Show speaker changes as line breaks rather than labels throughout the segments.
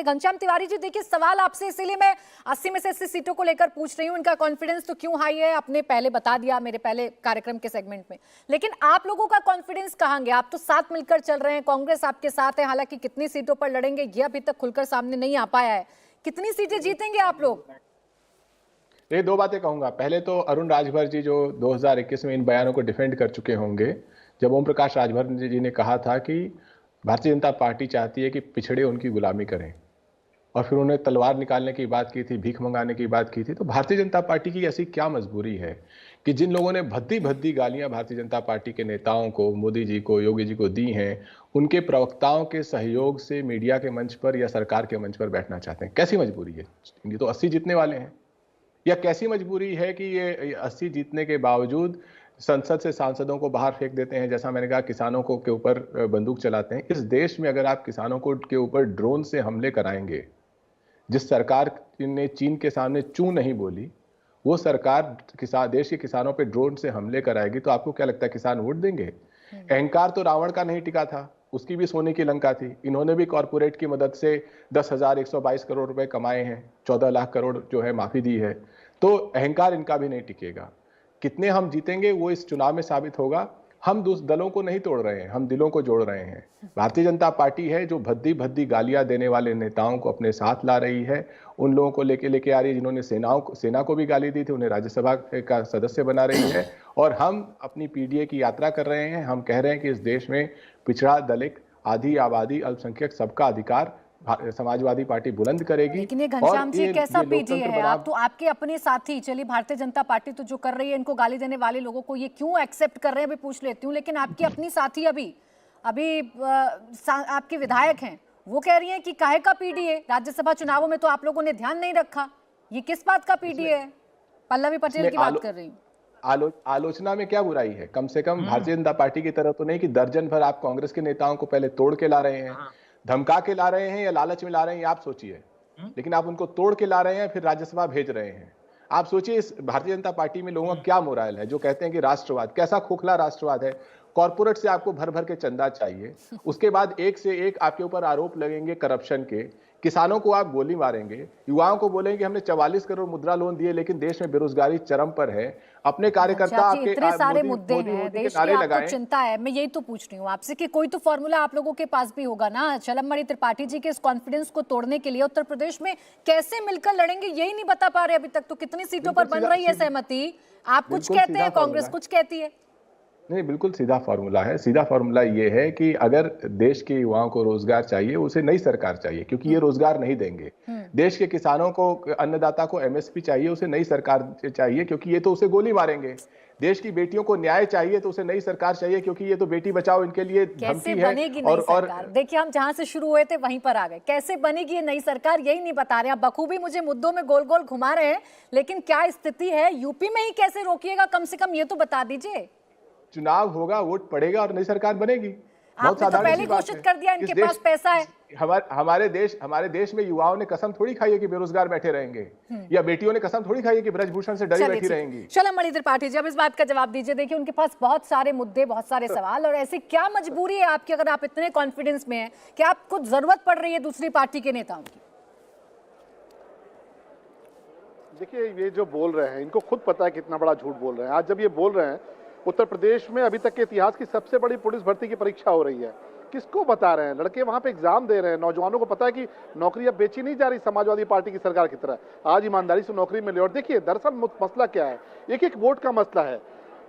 घनश्याम तिवारी जी, देखिए सवाल आपसे इसीलिए मैं 80 में से 80 सीटों को लेकर पूछ रही हूँ। इनका कॉन्फिडेंस तो क्यों हाई है आपने पहले बता दिया मेरे पहले कार्यक्रम के सेगमेंट में, लेकिन आप लोगों का कॉन्फिडेंस कहाँ गया? आप तो साथ मिलकर चल रहे हैं, कांग्रेस आपके साथ है, हालांकि कितनी सीटों पर लड़ेंगे ये अभी तक खुलकर सामने नहीं आ पाया है। कितनी सीटें जीतेंगे आप लोग?
ये दो बातें कहूंगा। पहले तो अरुण राजभर जी जो 2021 में इन बयानों को डिफेंड कर चुके होंगे, जब ओम प्रकाश राजभर जी ने कहा था कि भारतीय जनता पार्टी चाहती है कि पिछड़े उनकी गुलामी करें, और फिर उन्होंने तलवार निकालने की बात की थी, भीख मंगाने की बात की थी, तो भारतीय जनता पार्टी की ऐसी क्या मजबूरी है कि जिन लोगों ने भद्दी भद्दी गालियां भारतीय जनता पार्टी के नेताओं को, मोदी जी को, योगी जी को दी हैं, उनके प्रवक्ताओं के सहयोग से मीडिया के मंच पर या सरकार के मंच पर बैठना चाहते हैं? कैसी मजबूरी है? ये तो 80 जीतने वाले हैं। या कैसी मजबूरी है कि ये 80 जीतने के बावजूद संसद से सांसदों को बाहर फेंक देते हैं, जैसा मैंने कहा, किसानों को के ऊपर बंदूक चलाते हैं। इस देश में अगर आप किसानों को के ऊपर ड्रोन से हमले कराएंगे, जिस सरकार ने चीन के सामने चू नहीं बोली, वो सरकार देश के किसानों पे ड्रोन से हमले कराएगी, तो आपको क्या लगता है किसान वोट देंगे? अहंकार तो रावण का नहीं टिका था, उसकी भी सोने की लंका थी। इन्होंने भी कॉरपोरेट की मदद से 10,122 करोड़ रुपए कमाए हैं, 14 लाख करोड़ जो है माफी दी है, तो अहंकार इनका भी नहीं टिकेगा। कितने हम जीतेंगे वो इस चुनाव में साबित होगा। हम दलों को नहीं तोड़ रहे हैं, हम दिलों को जोड़ रहे हैं। भारतीय जनता पार्टी है जो भद्दी भद्दी गालियां देने वाले नेताओं को अपने साथ ला रही है, उन लोगों को लेके आ रही है जिन्होंने सेना को भी गाली दी थी, उन्हें राज्यसभा का सदस्य बना रही है। और हम अपनी पीडीए की यात्रा कर रहे हैं। हम कह रहे हैं कि इस देश में पिछड़ा, दलित, आधी आबादी, अल्पसंख्यक सबका अधिकार समाजवादी पार्टी बुलंद करेगी।
लेकिन ये घनश्याम जी कैसा पीडीए है? आप तो आपके अपने साथी, चलिए भारतीय जनता पार्टी तो जो कर रही है, इनको गाली देने वाले लोगों को ये क्यों एक्सेप्ट कर रहे हैं अभी पूछ लेती हूँ, लेकिन आपकी अपनी साथी अभी आपके विधायक हैं, वो कह रही है कि काहे का पीडीए? राज्यसभा चुनावों में तो आप लोगों ने ध्यान नहीं रखा, ये किस बात का पीडीए है? पल्लवी पटेल की बात कर रही हूँ।
आलोचना में क्या बुराई है? कम से कम भारतीय जनता पार्टी की तरह तो नहीं कि दर्जन भर आप कांग्रेस के नेताओं को पहले तोड़ के ला रहे हैं, धमका के ला रहे हैं या लालच में ला रहे हैं, आप सोचिए। लेकिन आप उनको तोड़ के ला रहे हैं, फिर राज्यसभा भेज रहे हैं। आप सोचिए इस भारतीय जनता पार्टी में लोगों का क्या मोराल है, जो कहते हैं कि राष्ट्रवाद, कैसा खोखला राष्ट्रवाद है। कॉर्पोरेट से आपको भर भर के चंदा चाहिए, उसके बाद एक से एक आपके ऊपर आरोप लगेंगे करप्शन के, किसानों को आप गोली मारेंगे, युवाओं को बोलेंगे हमने 44 करोड़ मुद्रा लोन दिए, लेकिन देश में बेरोजगारी चरम पर है। अपने कार्यकर्ता आपके
इतने सारे मुद्दे हैं, देश की आपको चिंता है। मैं यही तो पूछ रही हूँ आपसे कि कोई तो फॉर्मूला आप लोगों के पास भी होगा ना। चलममणि त्रिपाठी जी के इस कॉन्फिडेंस को तोड़ने के लिए उत्तर प्रदेश में कैसे मिलकर लड़ेंगे, यही नहीं बता पा रहे अभी तक। तो कितनी सीटों पर बन रही है सहमति? आप कुछ कहते हैं, कांग्रेस कुछ कहती है।
नहीं, बिल्कुल सीधा फॉर्मूला है। सीधा फॉर्मूला ये है कि अगर देश के युवाओं को रोजगार चाहिए, उसे नई सरकार चाहिए, क्योंकि ये रोजगार नहीं देंगे। देश के किसानों को, अन्नदाता को एमएसपी चाहिए, उसे नई सरकार चाहिए, क्योंकि ये तो उसे गोली मारेंगे। देश की बेटियों को न्याय चाहिए, तो उसे नई सरकार चाहिए, क्योंकि ये तो बेटी बचाओ इनके लिए धमकी है।
और देखिए, हम जहां से शुरू हुए थे वहीं पर आ गए। कैसे बनेगी ये नई सरकार, यही नहीं बता रहे। आप बखूबी मुझे मुद्दों में गोल गोल घुमा रहे हैं, लेकिन क्या स्थिति है यूपी में ही कैसे रोकिएगा, कम से कम ये तो बता दीजिए।
चुनाव होगा, वोट पड़ेगा और नई सरकार बनेगी।
आपने तो पहले घोषित कर दिया इनके पास पैसा है।
हमारे देश में युवाओं ने कसम थोड़ी खाई है कि बेरोजगार बैठे रहेंगे, या बेटियों ने कसम थोड़ी खाई है कि ब्रजभूषण से डरी बैठी रहेंगी।
चलममणि त्रिपाठी जी, अब इस बात का जवाब दीजिए। देखिए, उनके पास बहुत सारे मुद्दे, बहुत सारे सवाल, और ऐसी क्या मजबूरी है आपकी, अगर आप इतने कॉन्फिडेंस में हैं कि आपको जरूरत पड़ रही है दूसरी पार्टी के नेताओं की?
देखिए, ये जो बोल रहे हैं, इनको खुद पता है कितना बड़ा झूठ बोल रहे हैं। आज जब ये बोल रहे हैं उत्तर प्रदेश में अभी तक के इतिहास की सबसे बड़ी पुलिस भर्ती की परीक्षा हो रही है, किसको बता रहे हैं? लड़के वहां पे एग्जाम दे रहे हैं। नौजवानों को पता है कि नौकरी अब बेची नहीं जा रही समाजवादी पार्टी की सरकार की तरह। आज ईमानदारी से नौकरी मिले। और देखिए, दरअसल मसला क्या है, एक एक वोट का मसला है।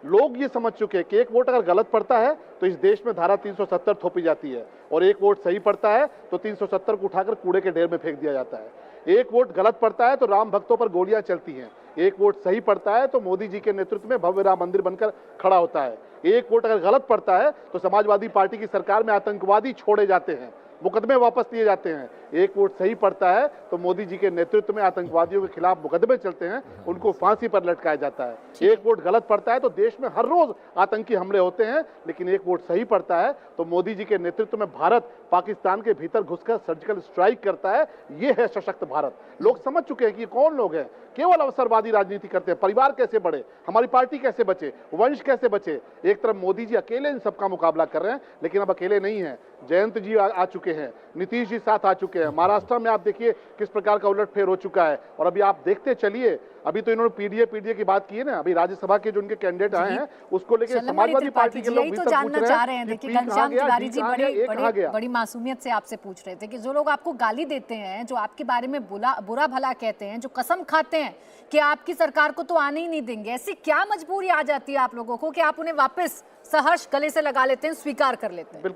लोग ये समझ चुके हैं कि एक वोट अगर गलत पड़ता है तो इस देश में धारा 370 थोपी जाती है, और एक वोट सही पड़ता है तो 370 को उठाकर कूड़े के ढेर में फेंक दिया जाता है। एक वोट गलत पड़ता है तो राम भक्तों पर गोलियां चलती हैं। एक वोट सही पड़ता है तो मोदी जी के नेतृत्व में भव्य राम मंदिर बनकर खड़ा होता है। एक वोट अगर गलत पड़ता है तो समाजवादी पार्टी की सरकार में आतंकवादी छोड़े जाते हैं, मुकदमे वापस लिए जाते हैं। एक वोट सही पड़ता है तो मोदी जी के नेतृत्व में आतंकवादियों के खिलाफ मुकदमे चलते हैं, उनको फांसी पर लटकाया जाता है। एक वोट गलत पड़ता है तो देश में हर रोज आतंकी हमले होते हैं, लेकिन एक वोट सही पड़ता है तो मोदी जी के नेतृत्व में भारत पाकिस्तान के भीतर घुसकर सर्जिकल स्ट्राइक करता है। ये है सशक्त भारत। लोग समझ चुके हैं कि ये कौन लोग हैं, केवल अवसरवादी राजनीति करते हैं। परिवार कैसे बढ़े, हमारी पार्टी कैसे बचे, वंश कैसे बचे। एक तरफ मोदी जी अकेले इन सबका मुकाबला कर रहे हैं, लेकिन अब अकेले नहीं है। जयंत जी आ चुके चुके हैं, नीतीश जी साथ आ चुके हैं, महाराष्ट्र में आप देखिए किस प्रकार का उलटफेर हो चुका है। और अभी आप देखते चलिए, अभी तो इन्होंने पीडीए की बात की है ना, अभी राज्यसभा के जो उनके कैंडिडेट आए हैं उसको लेके समाजवादी पार्टी के लोग
यही तो जानना चाह रहे हैं। देखिए घनश्याम तिवारी जी बड़ी मासूमियत से आपसे पूछ रहे थे कि जो लोग आपको गाली देते हैं, जो आपके बारे में बुरा भला कहते हैं, जो कसम खाते हैं कि आपकी सरकार को तो आने ही नहीं देंगे, ऐसी क्या मजबूरी आ जाती है आप लोगों को कि आप उन्हें वापस सहर्ष गले से लगा लेते हैं, स्वीकार कर लेते हैं?